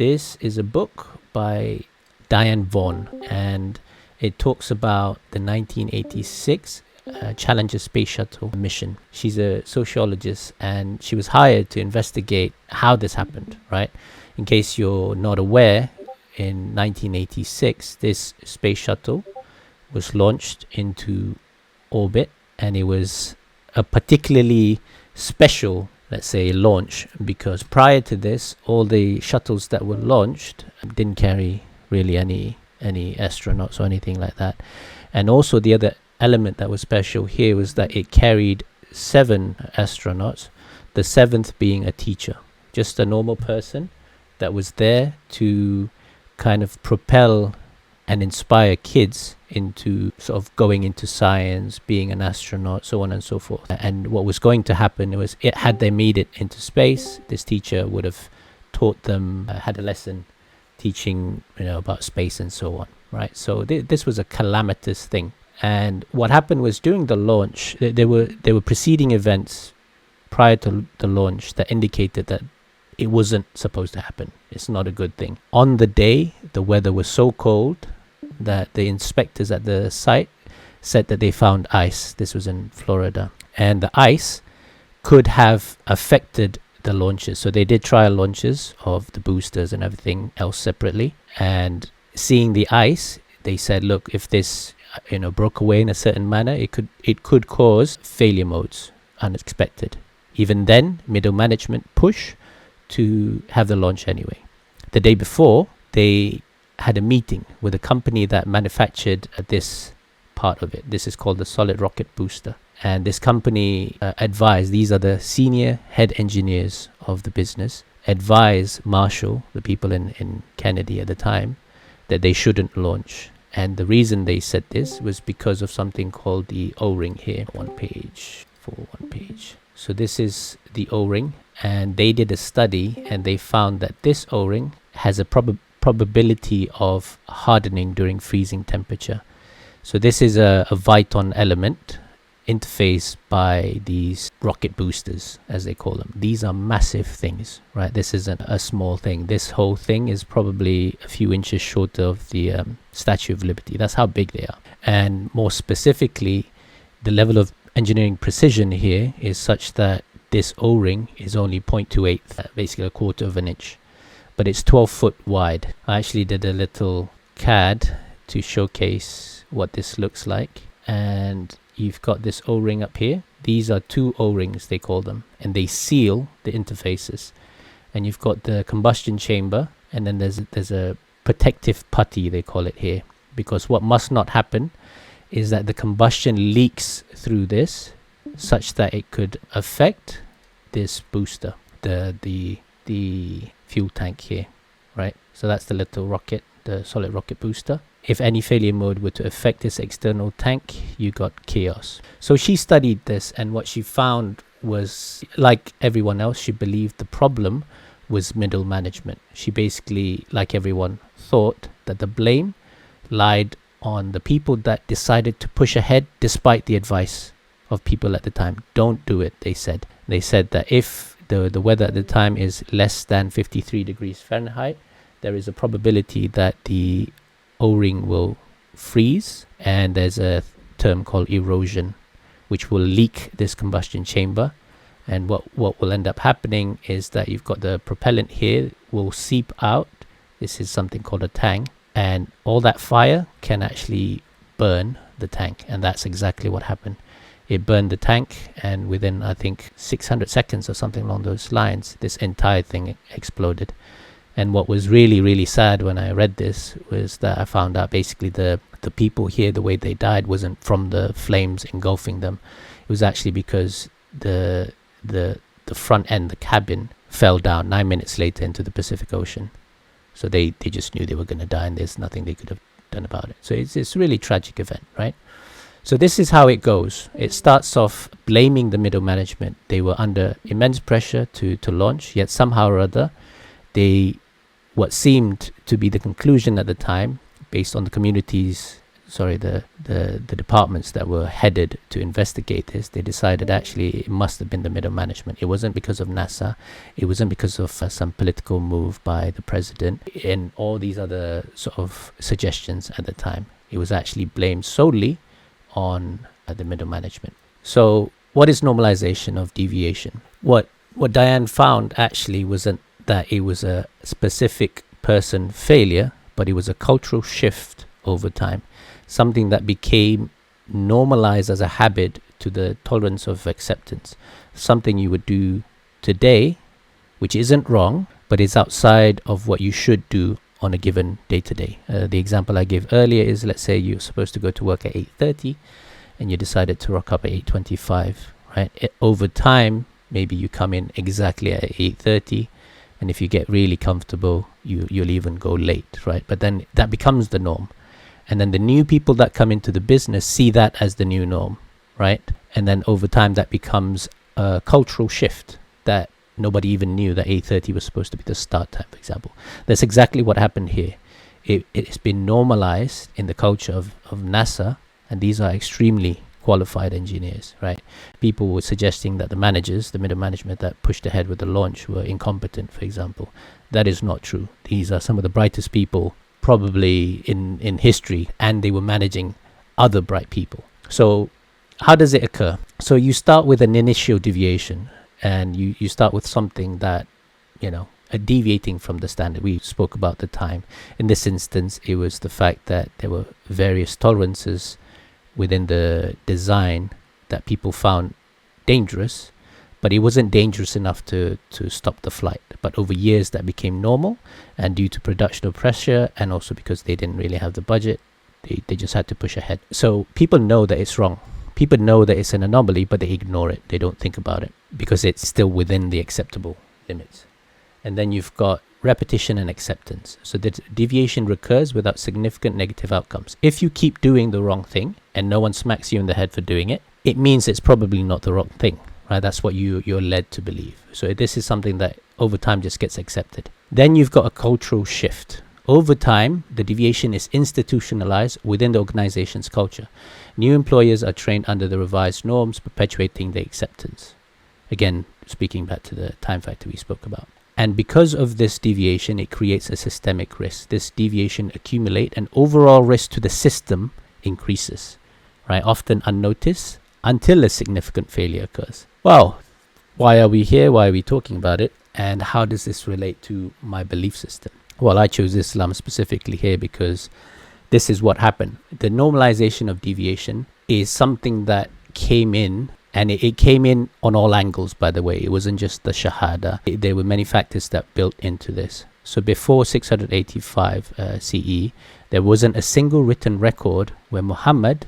This is a book by Diane Vaughan, and it talks about the 1986 Challenger space shuttle mission. She's a sociologist, and she was hired to investigate how this happened, right? In case you're not aware, in 1986, this space shuttle was launched into orbit, and it was a particularly special, let's say, launch, because prior to this, all the shuttles that were launched didn't carry really any astronauts or anything like that. And also the other element that was special here was that it carried 7 astronauts, the 7th being a teacher, just a normal person that was there to kind of propel and inspire kids into sort of going into science, being an astronaut, so on and so forth. And what was going to happen was, had they made it into space, this teacher would have taught them, had a lesson teaching, about space and so on, right? So this was a calamitous thing. And what happened was, during the launch, there were preceding events prior to the launch that indicated that it wasn't supposed to happen. It's not a good thing. On the day, the weather was so cold that the inspectors at the site said that they found ice. This was in Florida. And the ice could have affected the launches. So they did trial launches of the boosters and everything else separately. And seeing the ice, they said, look, if this broke away in a certain manner, it could cause failure modes, unexpected. Even then, middle management push to have the launch anyway. The day before, they had a meeting with a company that manufactured this part of it. This is called the solid rocket booster. And this company advised, these are the senior head engineers of the business, advised Marshall, the people in Kennedy at the time, that they shouldn't launch. And the reason they said this was because of something called the O-ring here. One page. So this is the O-ring, and they did a study, and they found that this O-ring has a probability of hardening during freezing temperature. So this is a Viton element interfaced by these rocket boosters, as they call them. These are massive things, right? This isn't a small thing. This whole thing is probably a few inches short of the Statue of Liberty. That's how big they are. And more specifically, the level of engineering precision here is such that this O-ring is only 0.28, basically a quarter of an inch, but it's 12 foot wide. I actually did a little CAD to showcase what this looks like, and you've got this O-ring up here. These are 2 O-rings, they call them, and they seal the interfaces. And you've got the combustion chamber, and then there's a protective putty, they call it here, because what must not happen is that the combustion leaks through this such that it could affect this booster, the fuel tank here, right? So that's the little rocket, the solid rocket booster. If any failure mode were to affect this external tank, you got chaos. So she studied this, and what she found was, like everyone else, she believed the problem was middle management. She basically, like everyone, thought that the blame lied on the people that decided to push ahead despite the advice of people at the time. Don't do it, they said. They said that if the weather at the time is less than 53 degrees Fahrenheit, there is a probability that the O-ring will freeze, and there's a term called erosion, which will leak this combustion chamber. And what will end up happening is that you've got the propellant here will seep out. This is something called a tang, and all that fire can actually burn the tank, and that's exactly what happened. It burned the tank, and within, I think, 600 seconds or something along those lines, this entire thing exploded. And what was really, really sad when I read this was that I found out basically the people here, the way they died wasn't from the flames engulfing them. It was actually because the front end, the cabin, fell down 9 minutes later into the Pacific Ocean. So they just knew they were going to die, and there's nothing they could have done about it. So it's a really tragic event, right? So this is how it goes. It starts off blaming the middle management. They were under immense pressure to launch, yet somehow or other, what seemed to be the conclusion at the time, based on the community's the departments that were headed to investigate this, they decided actually it must have been the middle management. It wasn't because of NASA. It wasn't because of some political move by the president and all these other sort of suggestions at the time. It was actually blamed solely on the middle management. So what is normalization of deviation? What Diane found actually wasn't that it was a specific person failure, but it was a cultural shift over time. Something that became normalized as a habit to the tolerance of acceptance. Something you would do today, which isn't wrong, but is outside of what you should do on a given day-to-day. The example I gave earlier is, let's say you're supposed to go to work at 8:30 and you decided to rock up at 8:25, right? Over time, maybe you come in exactly at 8:30, and if you get really comfortable, you'll even go late, right? But then that becomes the norm. And then the new people that come into the business see that as the new norm, right? And then over time that becomes a cultural shift that nobody even knew that 8:30 was supposed to be the start time, for example. That's exactly what happened here. It's been normalized in the culture of NASA, and these are extremely qualified engineers, right? People were suggesting that the managers, the middle management that pushed ahead with the launch were incompetent, for example. That is not true. These are some of the brightest people probably in history, and they were managing other bright people. So how does it occur? So you start with an initial deviation, and you start with something that, deviating from the standard. We spoke about the time. In this instance, it was the fact that there were various tolerances within the design that people found dangerous, but it wasn't dangerous enough to stop the flight. But over years that became normal, and due to production pressure, and also because they didn't really have the budget, they just had to push ahead. So people know that it's wrong. People know that it's an anomaly, but they ignore it. They don't think about it because it's still within the acceptable limits. And then you've got repetition and acceptance. So the deviation recurs without significant negative outcomes. If you keep doing the wrong thing and no one smacks you in the head for doing it, it means it's probably not the wrong thing, right? That's what you're led to believe. So this is something that over time just gets accepted. Then you've got a cultural shift. Over time, the deviation is institutionalized within the organization's culture. New employers are trained under the revised norms, perpetuating the acceptance. Again, speaking back to the time factor we spoke about. And because of this deviation, it creates a systemic risk. This deviation accumulates, and overall risk to the system increases, right? Often unnoticed until a significant failure occurs. Well, why are we here? Why are we talking about it? And how does this relate to my belief system? Well, I chose Islam specifically here because this is what happened. The normalization of deviation is something that came in, and it came in on all angles, by the way. It wasn't just the Shahadah. There were many factors that built into this. So before 685 CE, there wasn't a single written record where Muhammad,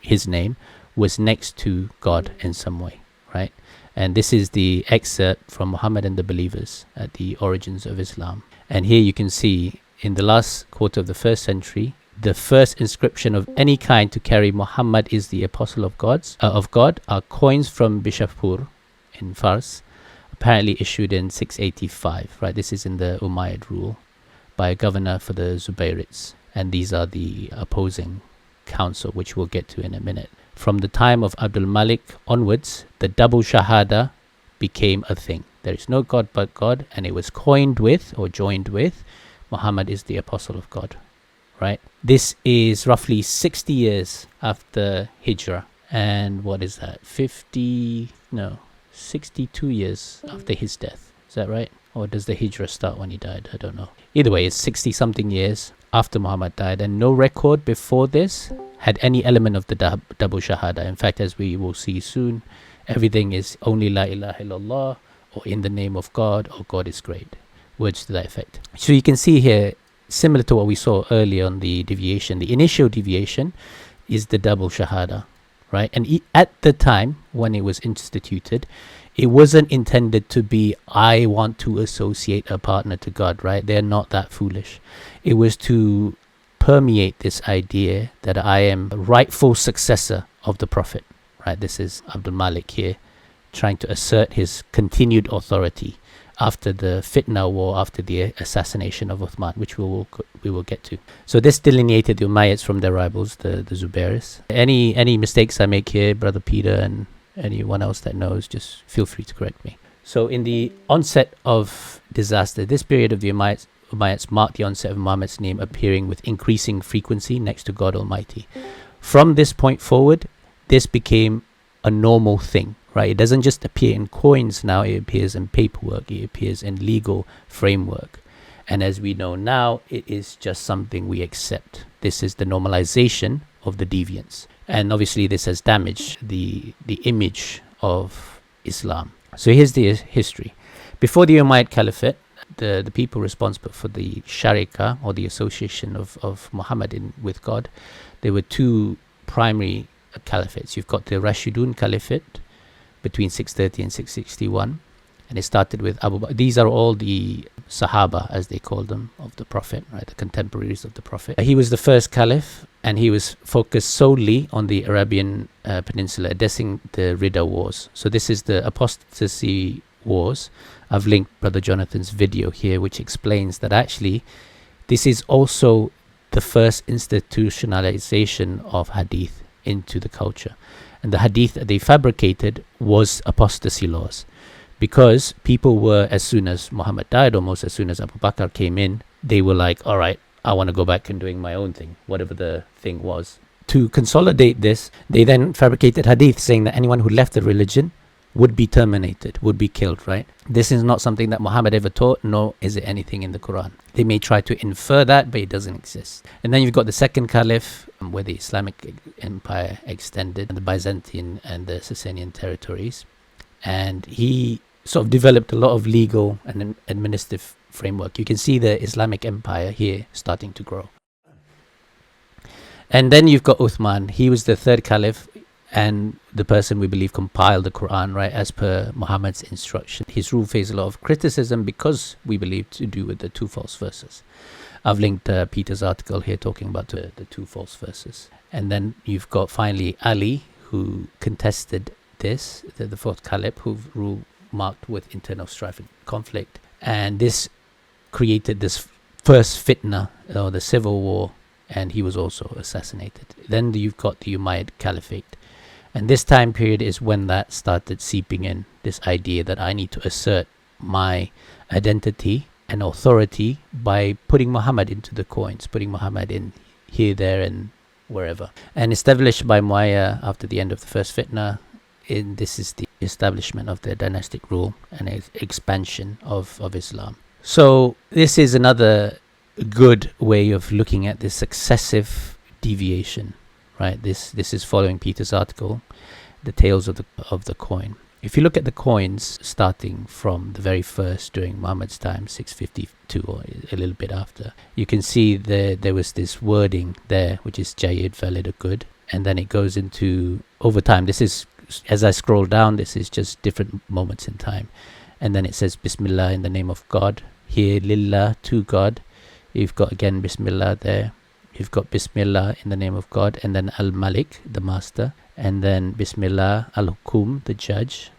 his name, was next to God in some way, right? And this is the excerpt from Muhammad and the Believers at the Origins of Islam. And here you can see in the last quarter of the first century, the first inscription of any kind to carry Muhammad is the Apostle of God are coins from Bishapur in Fars, apparently issued in 685, right? This is in the Umayyad rule by a governor for the Zubayrids. And these are the opposing council, which we'll get to in a minute. From the time of Abdul Malik onwards, the double shahada became a thing. There is no God but God, and it was coined with or joined with Muhammad is the Apostle of God, right? This is roughly 60 years after Hijrah. And what is that? 62 years after his death. Is that right? Or does the Hijrah start when he died? I don't know. Either way, it's 60 something years after Muhammad died, and no record before this had any element of the double shahada. In fact, as we will see soon, everything is only la ilaha illallah, or in the name of God, or God is great. Words to that effect. So you can see here, similar to what we saw earlier on the deviation, the initial deviation is the double shahada, right? And at the time when it was instituted, it wasn't intended to be, I want to associate a partner to God, right? They're not that foolish. It was to permeate this idea that I am a rightful successor of the Prophet, right? This is Abdul Malik here trying to assert his continued authority after the Fitna war, after the assassination of Uthman, which we will get to. So this delineated the Umayyads from their rivals, the Zubairis. Any mistakes I make here, Brother Peter and anyone else that knows, just feel free to correct me. So in the onset of disaster, this period of the Umayyads marked the onset of Muhammad's name appearing with increasing frequency next to God Almighty. From this point forward, this became a normal thing, right? It doesn't just appear in coins now, it appears in paperwork, it appears in legal framework. And as we know now, it is just something we accept. This is the normalization of the deviance. And obviously this has damaged the image of Islam. So here's the history. Before the Umayyad Caliphate, the people responsible for the sharika, or the association of Muhammad with God, there were two primary caliphates. You've got the Rashidun Caliphate between 630 and 661, and it started with Abu Bakr. These are all the Sahaba, as they call them, of the Prophet, right? The contemporaries of the Prophet. He was the first caliph, and he was focused solely on the Arabian Peninsula, addressing the Ridda Wars. So this is the Apostasy Wars. I've linked Brother Jonathan's video here, which explains that actually this is also the first institutionalization of hadith into the culture. And the hadith that they fabricated was apostasy laws, because people were, as soon as Muhammad died, almost as soon as Abu Bakr came in, they were like, all right, I want to go back and doing my own thing, whatever the thing was. To consolidate this, they then fabricated hadith saying that anyone who left the religion would be terminated, would be killed, right? This is not something that Muhammad ever taught, nor is it anything in the Quran. They may try to infer that, but it doesn't exist. And then you've got the second caliph, where the Islamic empire extended, and the Byzantine and the Sasanian territories. And he sort of developed a lot of legal and administrative framework. You can see the Islamic empire here starting to grow. And then you've got Uthman. He was the third caliph, and the person we believe compiled the Quran, right, as per Muhammad's instruction. His rule faced a lot of criticism because we believe to do with the two false verses. I've linked Peter's article here talking about the two false verses. And then you've got finally Ali, who contested this, the fourth caliph, who ruled marked with internal strife and conflict. And this created this first fitna, or the civil war, and he was also assassinated. Then you've got the Umayyad Caliphate. And this time period is when that started seeping in, this idea that I need to assert my identity and authority by putting Muhammad into the coins, putting Muhammad in here, there, and wherever. And established by Muawiyah after the end of the first fitna, this is the establishment of the dynastic rule and expansion of Islam. So this is another good way of looking at this successive deviation. Right, this is following Peter's article, the tales of the coin. If you look at the coins starting from the very first during Muhammad's time, 652 or a little bit after, you can see there was this wording there, which is Jayyid, valid or good, and then it goes into over time. This is, as I scroll down, this is just different moments in time, and then it says Bismillah, in the name of God. Here, Lillah, to God. You've got again Bismillah there. You've got Bismillah, in the name of God, and then Al-Malik, the master, and then Bismillah Al-Hukum, the judge,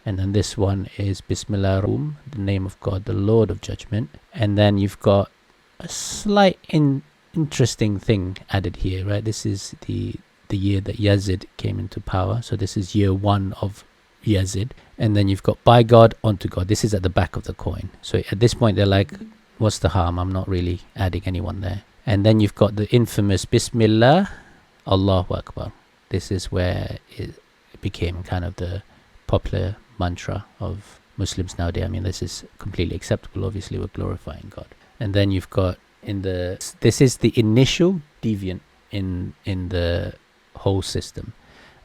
and then this one is Bismillah Rum, the name of God, the Lord of judgment. And then you've got a slight interesting thing added here, right? This is the year that Yazid came into power, so this is year 1 of Yazid. And then you've got by God, onto God. This is at the back of the coin. So at this point they're like, what's the harm? I'm not really adding anyone there. And then you've got the infamous Bismillah, Allahu Akbar. This is where it became kind of the popular mantra of Muslims nowadays. I mean, this is completely acceptable. Obviously, we're glorifying God. And then you've got this is the initial deviant in the whole system.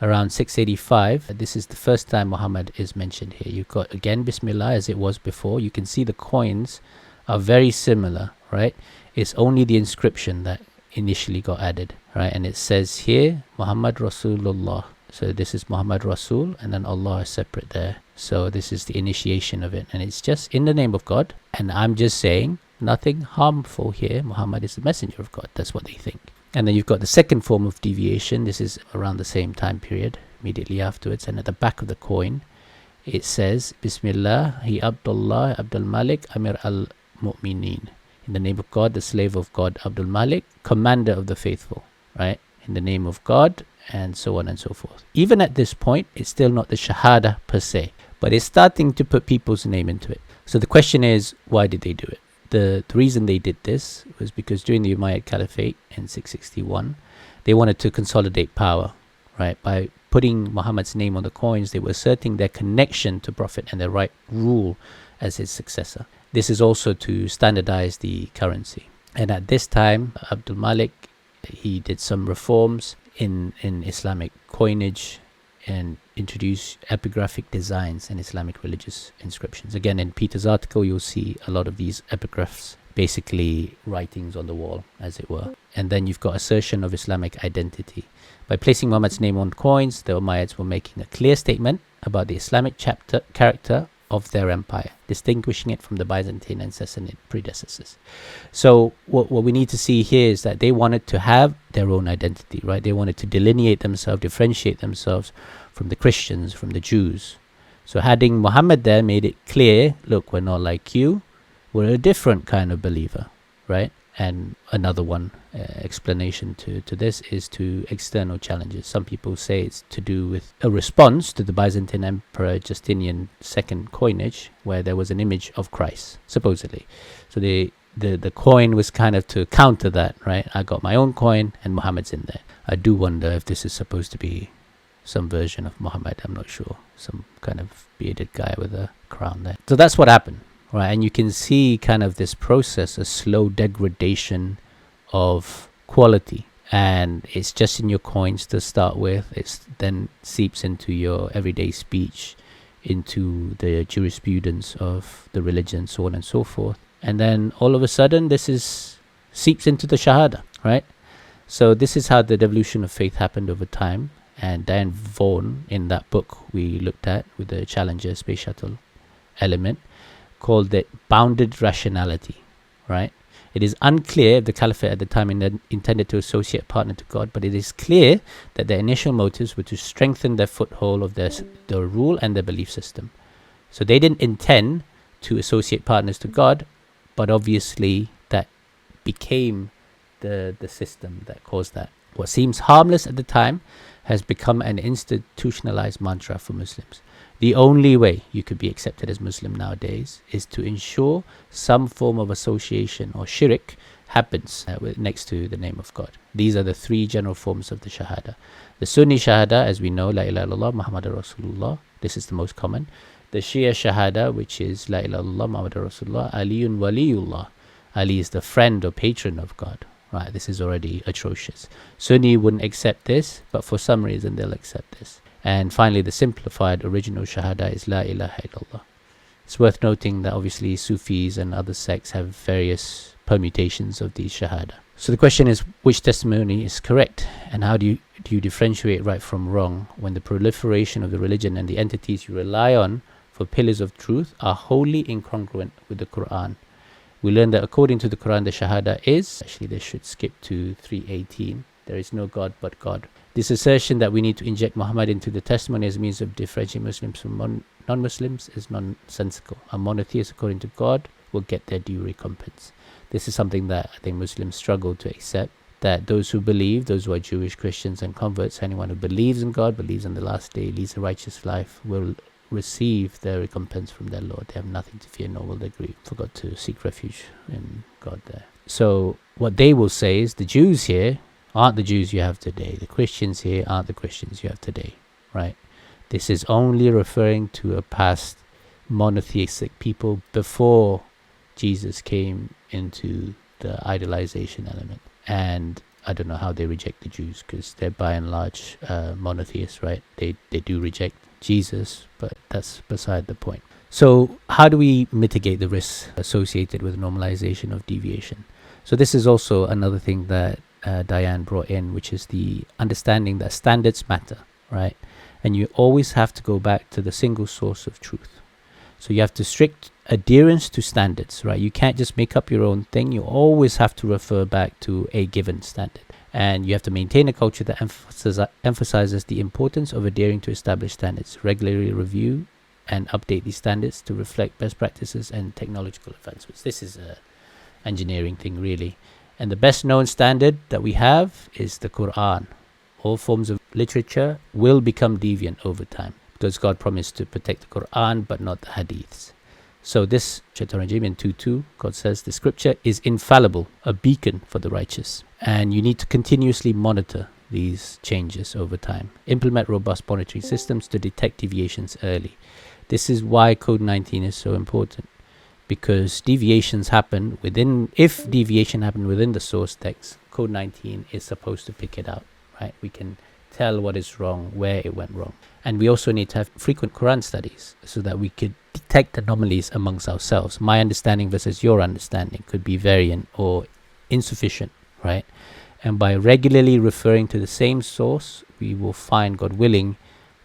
Around 685, this is the first time Muhammad is mentioned here. You've got again Bismillah as it was before. You can see the coins are very similar, right? It's only the inscription that initially got added, right? And it says here Muhammad Rasulullah. So this is Muhammad Rasul, and then Allah is separate there. So this is the initiation of it, and it's just in the name of God. And I'm just saying nothing harmful here. Muhammad is the messenger of God. That's what they think. And then you've got the second form of deviation. This is around the same time period, immediately afterwards. And at the back of the coin, it says, Bismillah, He Abdullah, Abdul Malik, Amir al-Mu'mineen. In the name of God, the slave of God, Abdul Malik, commander of the faithful, right? In the name of God, and so on and so forth. Even at this point, it's still not the Shahadah per se, but it's starting to put people's name into it. So the question is, why did they do it? The reason they did this was because during the Umayyad Caliphate in 661, they wanted to consolidate power, right? By putting Muhammad's name on the coins, they were asserting their connection to Prophet and their right rule as his successor. This is also to standardize the currency. And at this time, Abdul Malik, he did some reforms in Islamic coinage and introduced epigraphic designs in Islamic religious inscriptions. Again, in Peter's article, you'll see a lot of these epigraphs, basically writings on the wall, as it were. And then you've got assertion of Islamic identity. By placing Muhammad's name on coins, the Umayyads were making a clear statement about the Islamic character of their empire, distinguishing it from the Byzantine and Sassanid predecessors. So what we need to see here is that they wanted to have their own identity, right? They wanted to delineate themselves, differentiate themselves from the Christians, from the Jews. So adding Muhammad there made it clear, look, we're not like you, we're a different kind of believer, right? And another one explanation to this is to external challenges. Some people say it's to do with a response to the Byzantine Emperor Justinian II coinage, where there was an image of Christ, supposedly. So the coin was kind of to counter that, right? I got my own coin and Muhammad's in there. I do wonder if this is supposed to be some version of Muhammad, I'm not sure. Some kind of bearded guy with a crown there. So that's what happened. Right, and you can see kind of this process, a slow degradation of quality, and it's just in your coins to start with. It then seeps into your everyday speech, into the jurisprudence of the religion, so on and so forth. And then all of a sudden, seeps into the Shahadah, right? So this is how the devolution of faith happened over time. And Diane Vaughan, in that book we looked at with the Challenger space shuttle element, called it bounded rationality, right? It is unclear if the Caliphate at the time intended to associate a partner to God, but it is clear that their initial motives were to strengthen their foothold of their rule and their belief system. So they didn't intend to associate partners to God, but obviously that became the system that caused that. What seems harmless at the time has become an institutionalized mantra for Muslims. The only way you could be accepted as Muslim nowadays is to ensure some form of association or shirk happens next to the name of God. These are the three general forms of the Shahada. The Sunni Shahada, as we know, La ilaha illallah Muhammadur Rasulullah. This is the most common. The Shia Shahada, which is La ilaha illallah Muhammadur Rasulullah, Aliyun Waliyullah. Ali is the friend or patron of God. Right, this is already atrocious. Sunni wouldn't accept this, but for some reason they'll accept this. And finally, the simplified original Shahada is La ilaha illallah. It's worth noting that obviously Sufis and other sects have various permutations of these Shahada. So the question is, which testimony is correct? And how do you differentiate right from wrong when the proliferation of the religion and the entities you rely on for pillars of truth are wholly incongruent with the Quran? We learn that according to the Quran, the Shahada is, actually they should skip to 318, there is no God but God. This assertion that we need to inject Muhammad into the testimony as a means of differentiating Muslims from non-Muslims is nonsensical. A monotheist, according to God, will get their due recompense. This is something that I think Muslims struggle to accept, that those who believe, those who are Jewish, Christians and converts, anyone who believes in God, believes in the last day, leads a righteous life, will receive their recompense from their Lord. They have nothing to fear, nor will they grieve. Forgot to seek refuge in God there. So what they will say is the Jews here aren't the Jews you have today. The Christians here aren't the Christians you have today, right? This is only referring to a past monotheistic people before Jesus came into the idolization element. And I don't know how they reject the Jews, because they're by and large monotheists, right? They do reject Jesus, but that's beside the point. So how do we mitigate the risks associated with normalization of deviation? So this is also another thing that Diane brought in, which is the understanding that standards matter, right? And you always have to go back to the single source of truth. So you have to strict adherence to standards, right? You can't just make up your own thing. You always have to refer back to a given standard. And you have to maintain a culture that emphasizes the importance of adhering to established standards, regularly review and update these standards to reflect best practices and technological advancements. This is a engineering thing, really. And the best known standard that we have is the Quran. All forms of literature will become deviant over time, because God promised to protect the Quran but not the hadiths. So this, Shaitan Rajim, in 2:2, God says the scripture is infallible, a beacon for the righteous. And you need to continuously monitor these changes over time. Implement robust monitoring systems to detect deviations early. This is why Code 19 is so important, because deviations happen within, if deviation happened within the source text, Code 19 is supposed to pick it out, right? We can tell what is wrong, where it went wrong. And we also need to have frequent Quran studies so that we could detect anomalies amongst ourselves. My understanding versus your understanding could be variant or insufficient, right? And by regularly referring to the same source, we will find, God willing,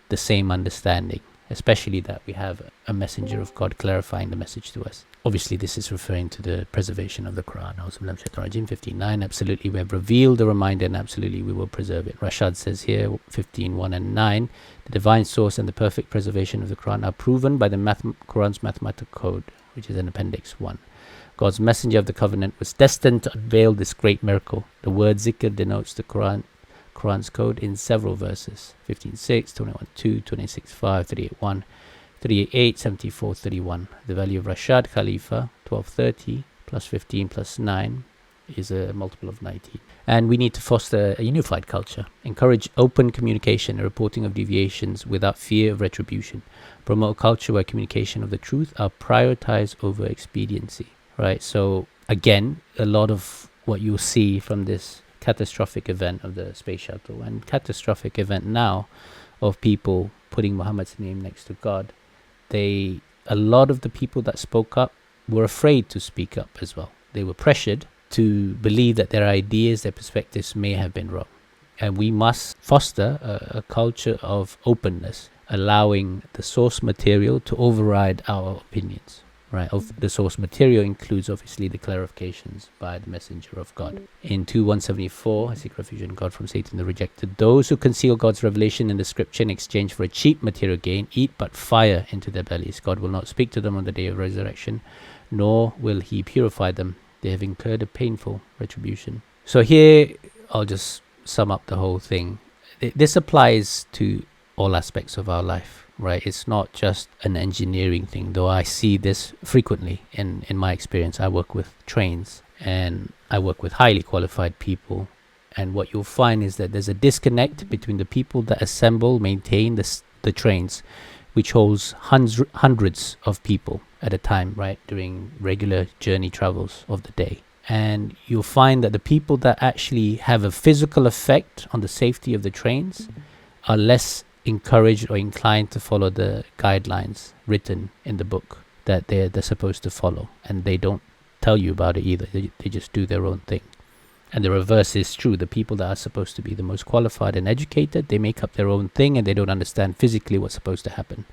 the same understanding, especially that we have a messenger of God clarifying the message to us. Obviously, this is referring to the preservation of the Quran. 59, absolutely, we have revealed the reminder and absolutely we will preserve it. Rashad says here, 15:1 and 9, the divine source and the perfect preservation of the Quran are proven by the Quran's mathematical code, which is in Appendix 1. God's messenger of the covenant was destined to unveil this great miracle. The word zikr denotes the Quran's code in several verses: 15:6, 21:2, 26:5, 38:1, 38:8, 74:31. The value of Rashad Khalifa, 1230 plus 15 plus 9 is a multiple of 19. And we need to foster a unified culture, encourage open communication and reporting of deviations without fear of retribution, promote a culture where communication of the truth are prioritized over expediency, right? So again, a lot of what you'll see from this catastrophic event of the space shuttle and catastrophic event now of people putting Muhammad's name next to God, a lot of the people that spoke up were afraid to speak up as well. They were pressured to believe that their ideas, their perspectives may have been wrong. And we must foster a culture of openness, allowing the source material to override our opinions. Right, of the source material includes obviously the clarifications by the messenger of God. In 2:174, I seek refuge in God from Satan the rejected. Those who conceal God's revelation in the scripture in exchange for a cheap material gain eat but fire into their bellies. God will not speak to them on the day of resurrection, nor will he purify them. They have incurred a painful retribution. So here, I'll just sum up the whole thing. This applies to all aspects of our life. Right, it's not just an engineering thing, though I see this frequently in my experience. I work with trains and I work with highly qualified people, and what you'll find is that there's a disconnect between the people that assemble, maintain the trains, which holds hundreds of people at a time, right, during regular journey travels of the day. And you'll find that the people that actually have a physical effect on the safety of the trains are less encouraged or inclined to follow the guidelines written in the book that they're supposed to follow, and they don't tell you about it either. They just do their own thing. And the reverse is true. The people that are supposed to be the most qualified and educated, they make up their own thing and they don't understand physically what's supposed to happen.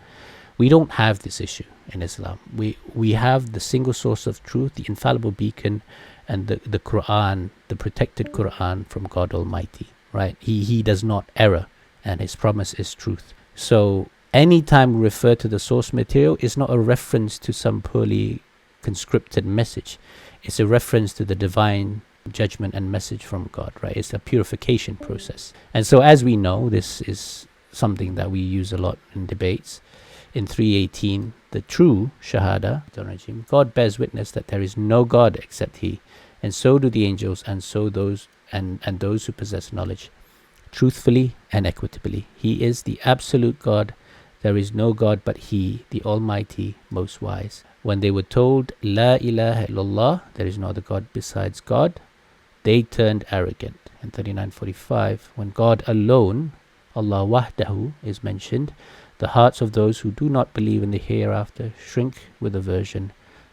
We don't have this issue in Islam. We have the single source of truth, the infallible beacon, and the Quran, the protected Quran from God Almighty, right? He does not err, and his promise is truth. So anytime we refer to the source material, it's not a reference to some poorly conscripted message. It's a reference to the divine judgment and message from God, right? It's a purification process. And so as we know, this is something that we use a lot in debates. In 3:18, the true Shahadah, God bears witness that there is no God except he, and so do the angels, and so those and those who possess knowledge, truthfully and equitably. He is the absolute God. There is no God but he, the Almighty, most wise. When they were told, La ilaha illallah, there is no other God besides God, they turned arrogant. In 39:45, when God alone, Allah wahdahu, is mentioned, the hearts of those who do not believe in the hereafter shrink with aversion,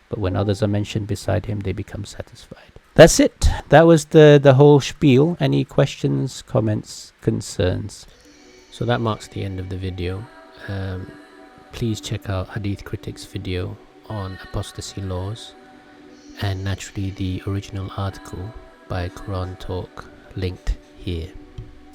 but when others are mentioned beside him, they become satisfied. That's it. That was the whole spiel. Any questions, comments, concerns? So that marks the end of the video. Please check out Hadith Critic's video on apostasy laws, and naturally the original article by QuranTalk linked here.